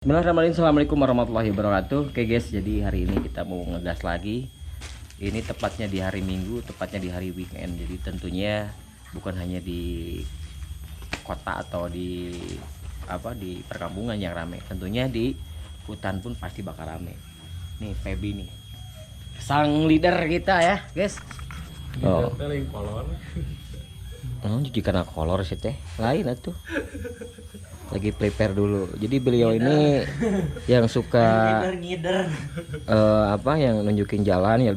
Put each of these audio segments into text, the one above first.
Bismillahirrahmanirrahim. Assalamualaikum warahmatullahi wabarakatuh. Oke guys, jadi hari ini kita mau ngegas lagi. Ini tepatnya di hari Minggu, tepatnya di hari weekend. Jadi tentunya bukan hanya di kota atau di perkampungan yang ramai. Tentunya di hutan pun pasti bakal ramai. Nih Feby nih, sang leader kita ya guys. Oh, jadi karena kolor sih teh lain atuh. Lagi prepare dulu. Jadi beliau ini yang suka yang nunjukin jalan ya,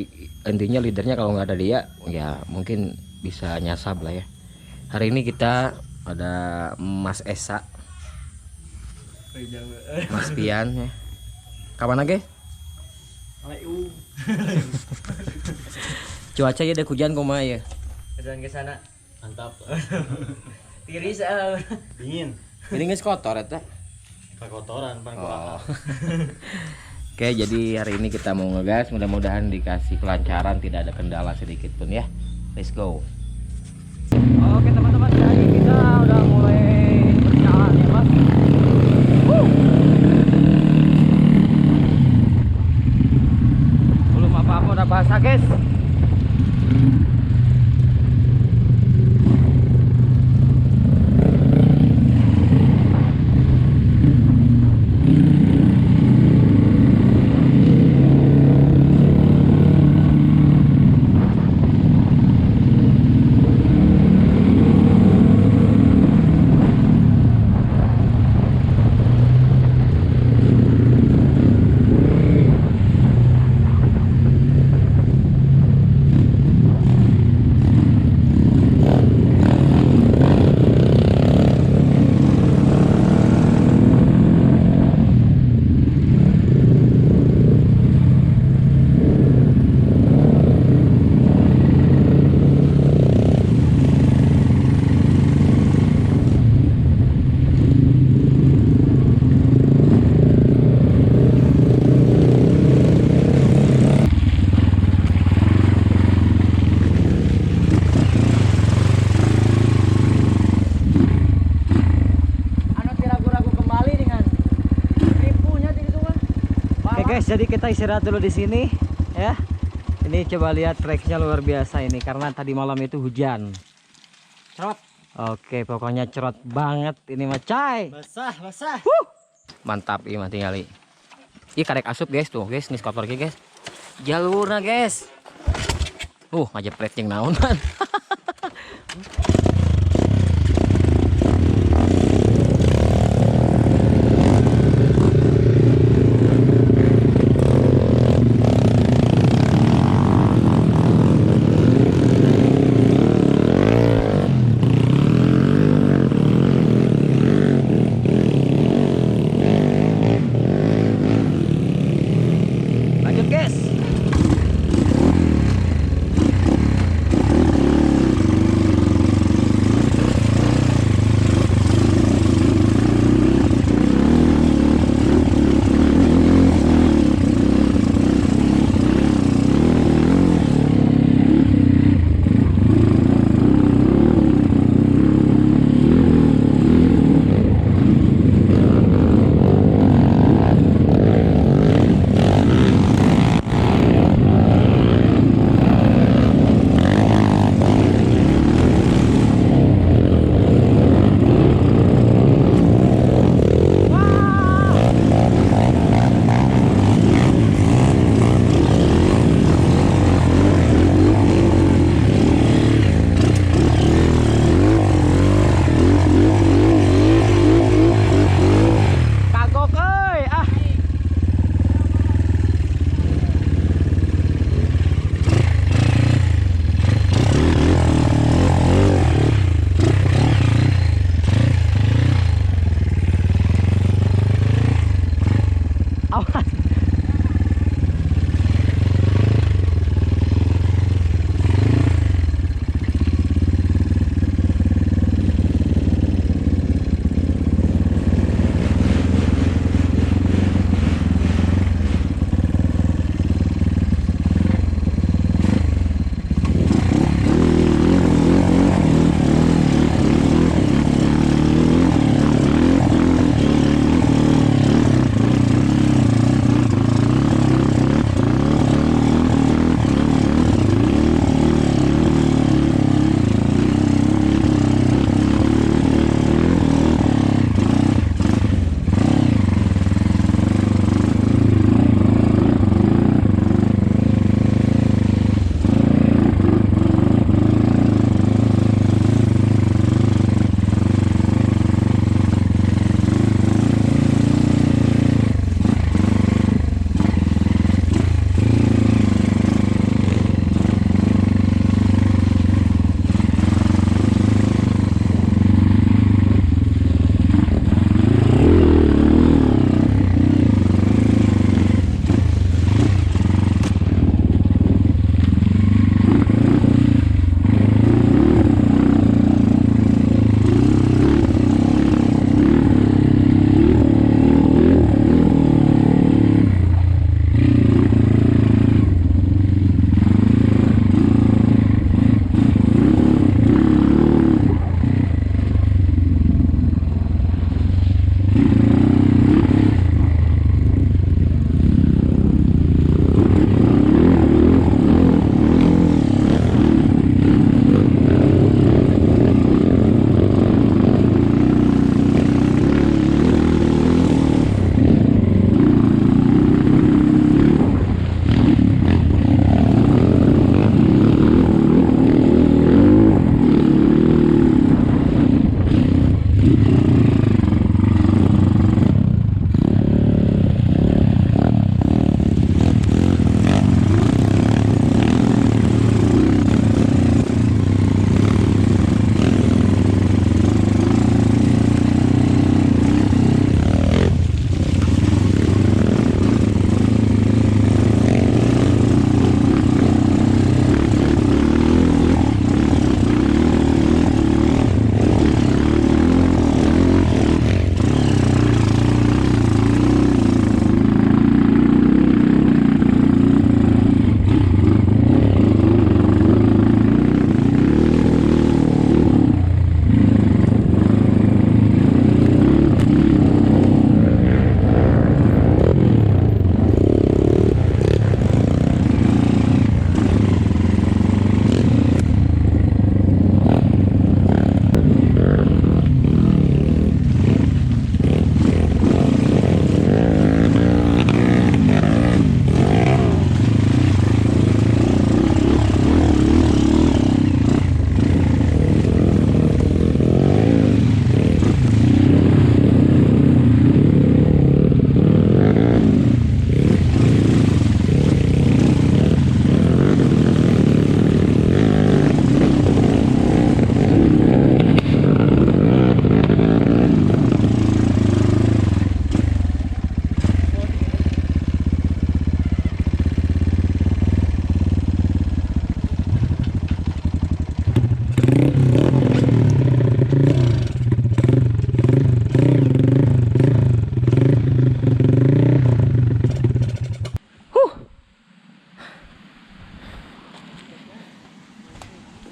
intinya leadernya. Kalau nggak ada dia ya mungkin bisa nyasab lah ya. Hari ini kita ada Mas Esa, Mas Pian ya. Kapan lagi? Cuaca ya ada hujan koma ya. Jalan ke sana. Mantap. Tiris Dingin. ini nggak kotor ya? Kotoran pan Oh. Oke, jadi hari ini kita mau ngegas, mudah-mudahan dikasih kelancaran, tidak ada kendala sedikit pun ya. Let's go. Oke teman-teman, jadi kita udah mulai berjalan ya mas. Belum apa-apa udah basah guys. Guys, jadi kita istirahat dulu di sini ya. Ini coba lihat treknya luar biasa ini karena tadi malam itu hujan. Cerot. Oke, pokoknya cerot banget ini mah cai. Basah. Mantap ini mah tinggali. Ih karek asup guys tuh, guys, nih kotor guys. Jalurna guys. Ngajepret jeung naon man. Lanjut guys.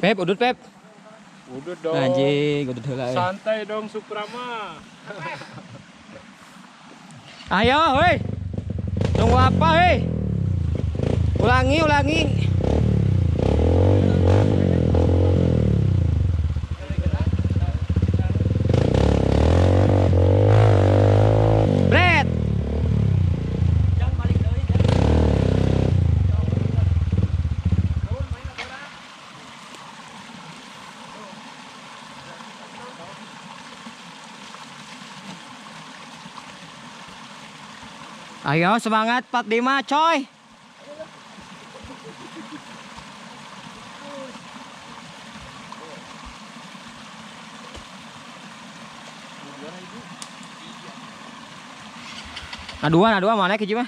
Pep, udut Pep. Udah dong. Anjing, udut heula. Santai dong Suprama. Ayo, woi. Tunggu apa, hei? Ulangi. Bret. Ayo semangat 45 coy. Nah, dua mana hiji mah?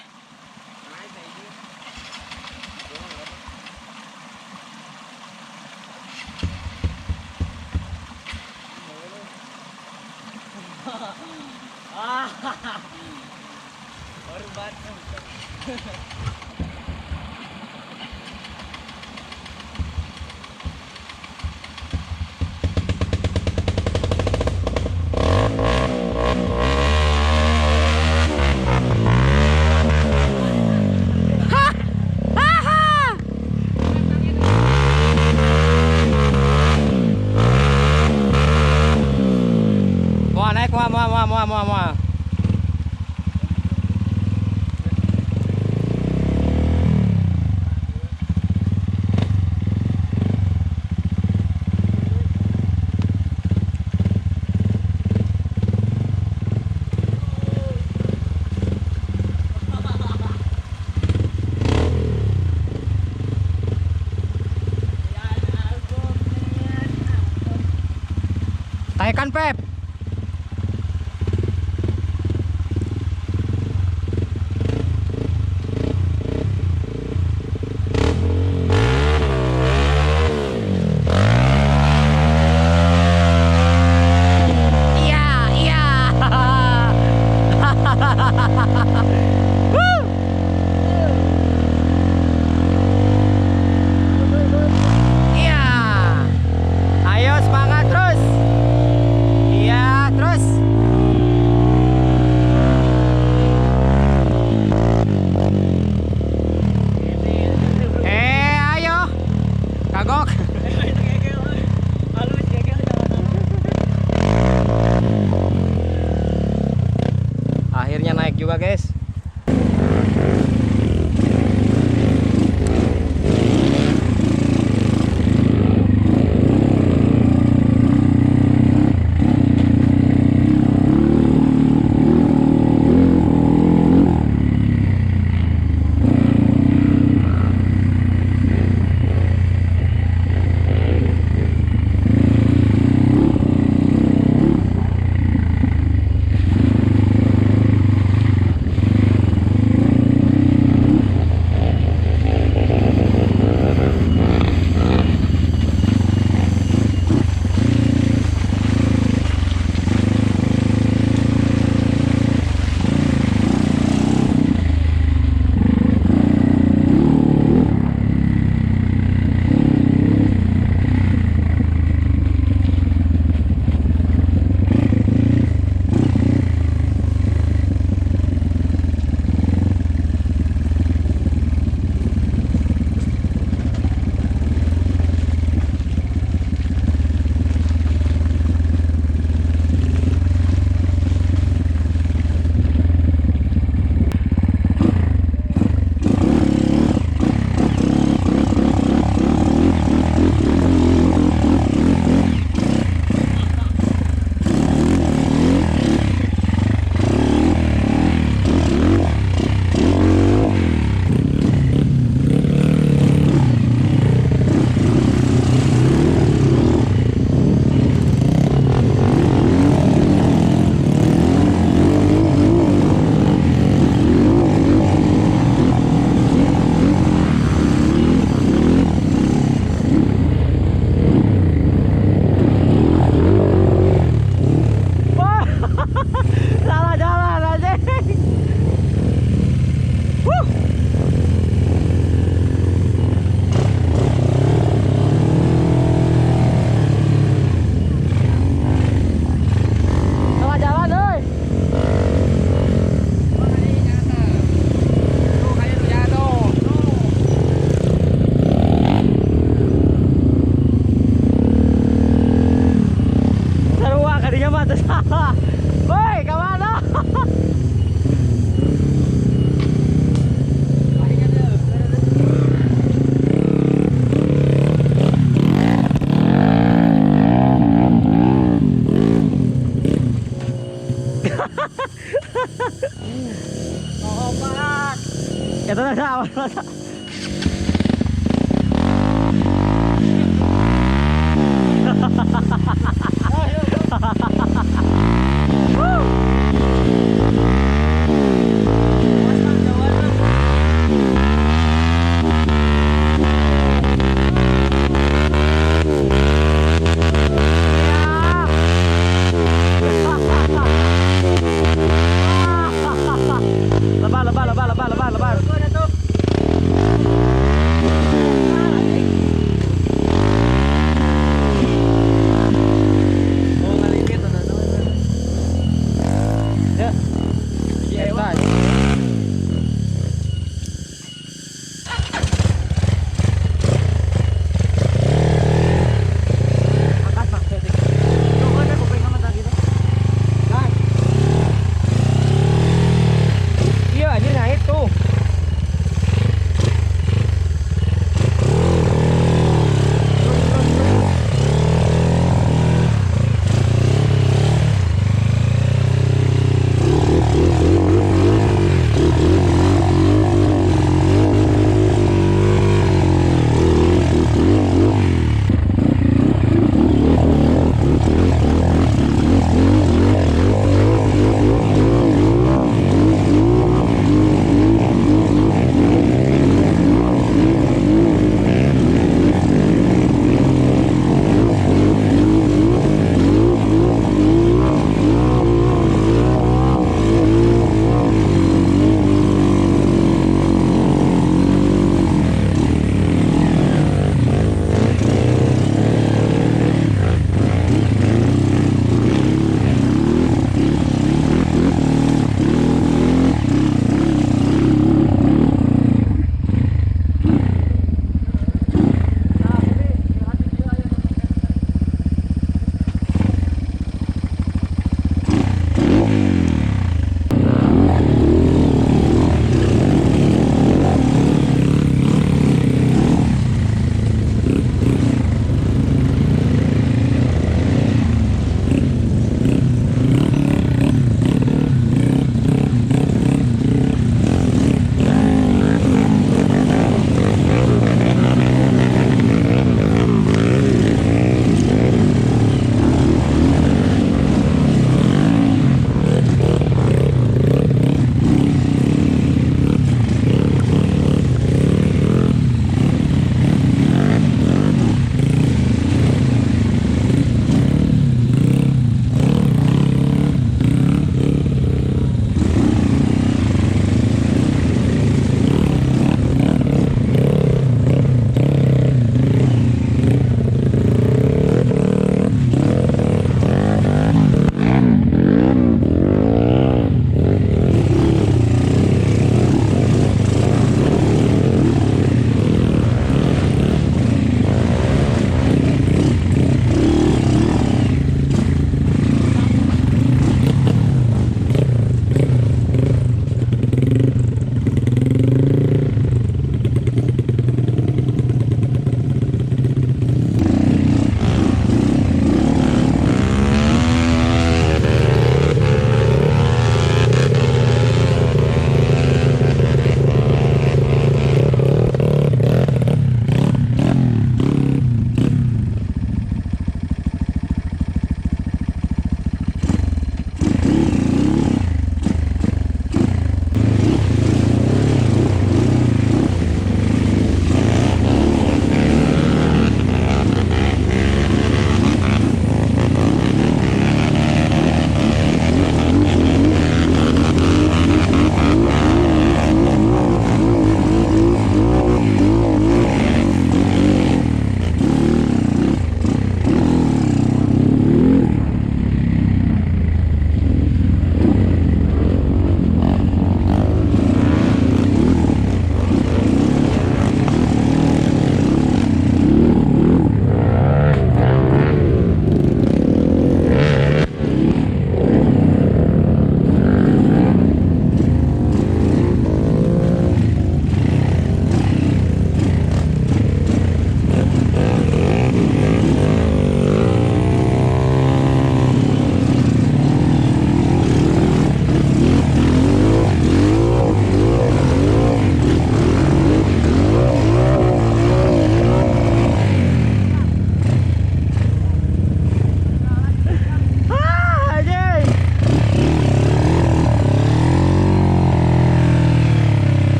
Mau. Taikan Pep. Akhirnya naik juga guys. Kita ada awan. Lebar, lebar, lebar, lebar, lebar, lebar.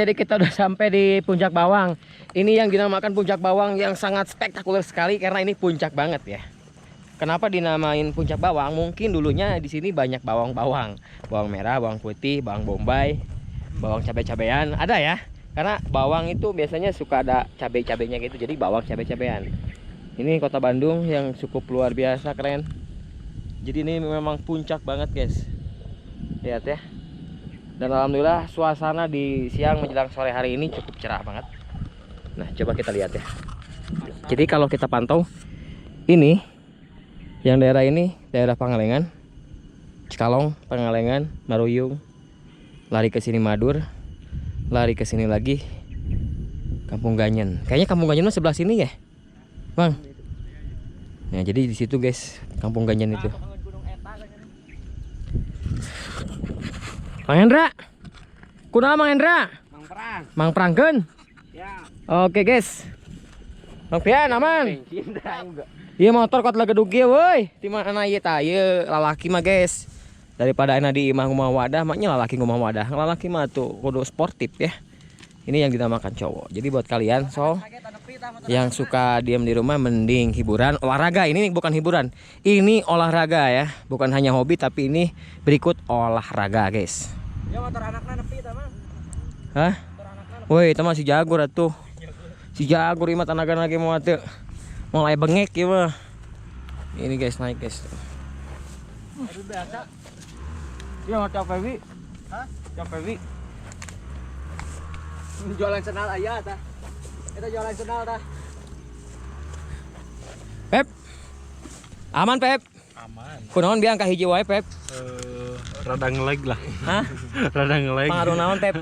jadi kita udah sampai di Puncak Bawang. Ini yang dinamakan Puncak Bawang yang sangat spektakuler sekali karena ini puncak banget ya. Kenapa dinamain Puncak Bawang? Mungkin dulunya di sini banyak bawang-bawang. Bawang merah, bawang putih, bawang bombay, bawang cabai-cabean. Ada ya? Karena bawang itu biasanya suka ada cabai-cabainya gitu. Jadi bawang cabai-cabean. Ini kota Bandung yang cukup luar biasa keren. Jadi ini memang puncak banget guys. Lihat ya. Dan alhamdulillah suasana di siang menjelang sore hari ini cukup cerah banget. Nah coba kita lihat ya. Jadi kalau kita pantau ini, yang daerah ini daerah Pangalengan, Cikalong, Pangalengan, Maruyung, lari ke sini Madur, lari ke sini lagi Kampung Ganyen. Kayaknya Kampung Ganyen sebelah sini ya, Bang. Nah jadi di situ guys, Kampung Ganyen itu. Mang Hendra, kunaon Mang Hendra? Mang Perang. Mang Prangkeun. Ya. Oke guys. Mang Pian aman. Iya motor kot lagedug ieu weuy. Ti mana ieu tah ieu lalaki mah guys. Daripada enak di imah ngumah wadah, maknya lalaki ngumah wadah. Lalaki mah tuh kudu sportif ya. Ini yang dinamakan cowok. Jadi buat kalian yang suka diam di rumah mending hiburan, olahraga. Ini bukan hiburan. Ini olahraga ya. Bukan hanya hobi tapi ini berikut olahraga guys. Ya motor anakna nepi tah mah. Hah? Woi, itu mah si Jagur atuh. Si Jagur imah tanaga lagi mau atuh. Mulai bengek ya mah. Ini guys naik guys. Aduh biasa. Iya mau capek wi. Hah? Capek wi. Jualan senal aya tah. Kita jualan senal tah. Pep. Aman Pep. Aman. Kunaon biang ka hiji wae Pep. Rada ngelag lah. Hah? Rada ngelag. Pengaruh naon Pep?